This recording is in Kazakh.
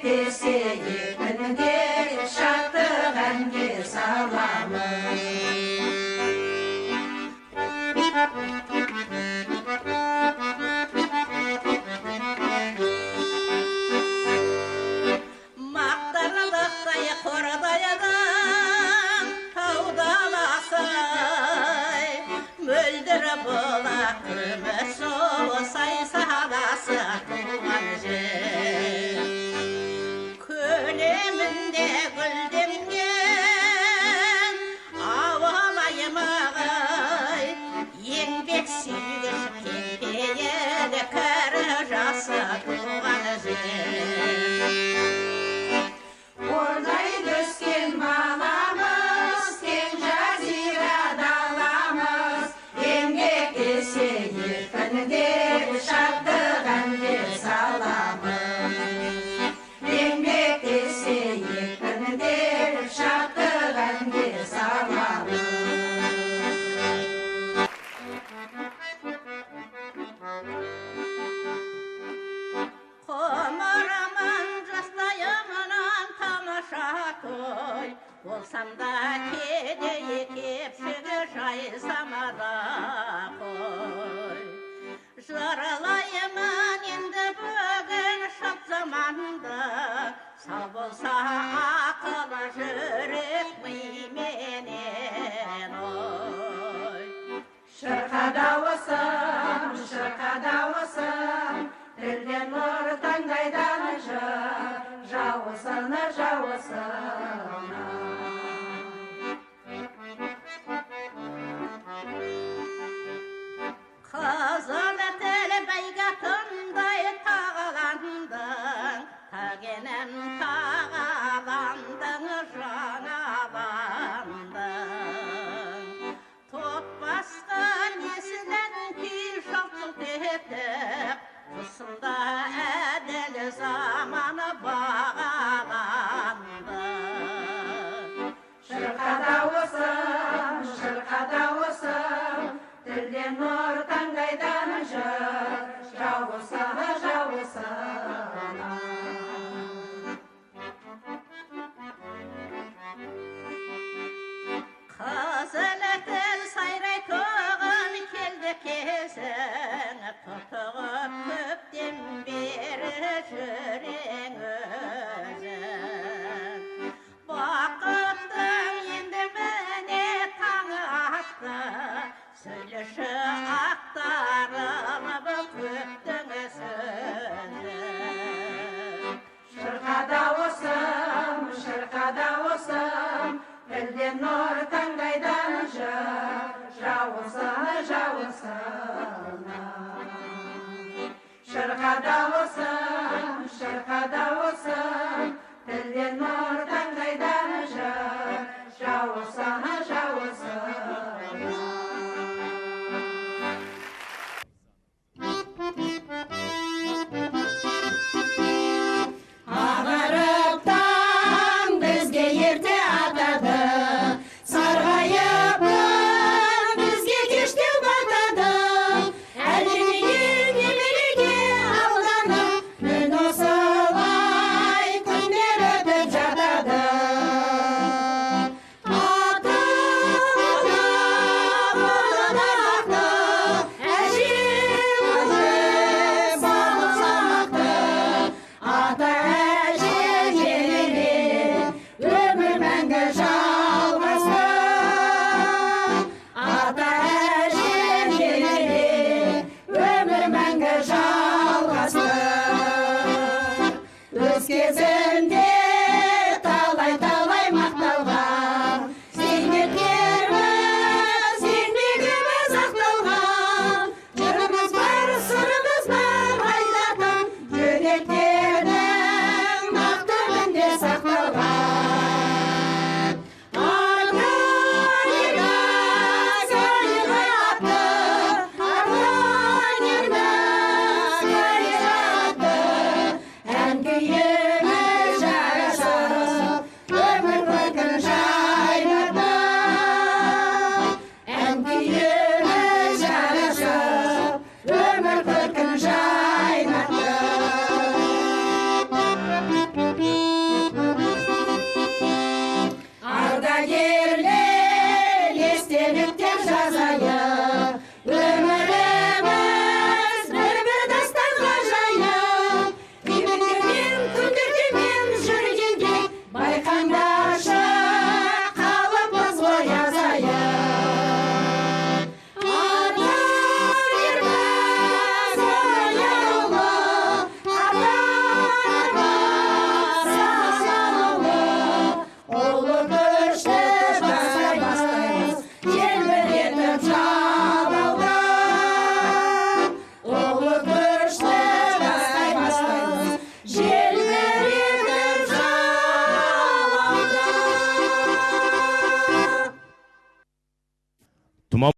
есейгенде шаттық әнге саламыз. Мақтарлықтай қордайдың таудаласай, мөлдір бұлақ күміс осай саласы туған жер. Көлемінде гүлденген ауыл аймағы, еңбек сүйгіш кеңпейіл кәрі жасы туған жер. Ордай түскен баламыз, кең жазира даламыз, еңбек есейгенде шаттық әнге саламыз. Еңбек есейгенде шаттық әнге саламыз. Құмырымын жастайымнан тамаша той, болсам да кедей кепшігі жайсамада қой. Жыралаймын енді бүгін шат заманда, сау болса ақылы жүрек мименен ой. Шырқа дауысым, тілден нұр таңдайдан жыр, жауысына. Қызыл тіл бәйгатындай тағаландың, тәгенен тағаландың, жаналандың. Топ басқан есінен күй жалт етіп, тұсында әділ заманы бағаланды. Шырқа дауысым, тілден нұр таңдайдан жыр, жауысына. Қызыл тіл сайрайтұғын келді кезің, тұтығып көптен бері жүрең өзің. Бақыттың енді міне таңы атты, сөйлеші ақтарылып көптің сөзі. Шырқа дауысым, тілден нұр таңдайдан жыр, жауысына. Шырқа дауысым, тілден нұр таңдайдан жыр, жауысына. Ағарып таң бізге ерте атады, сарғайып күн бізге кештеу батады. Әлденеге немереге алданып, мін осылай күндер өтіп жатады. Ömür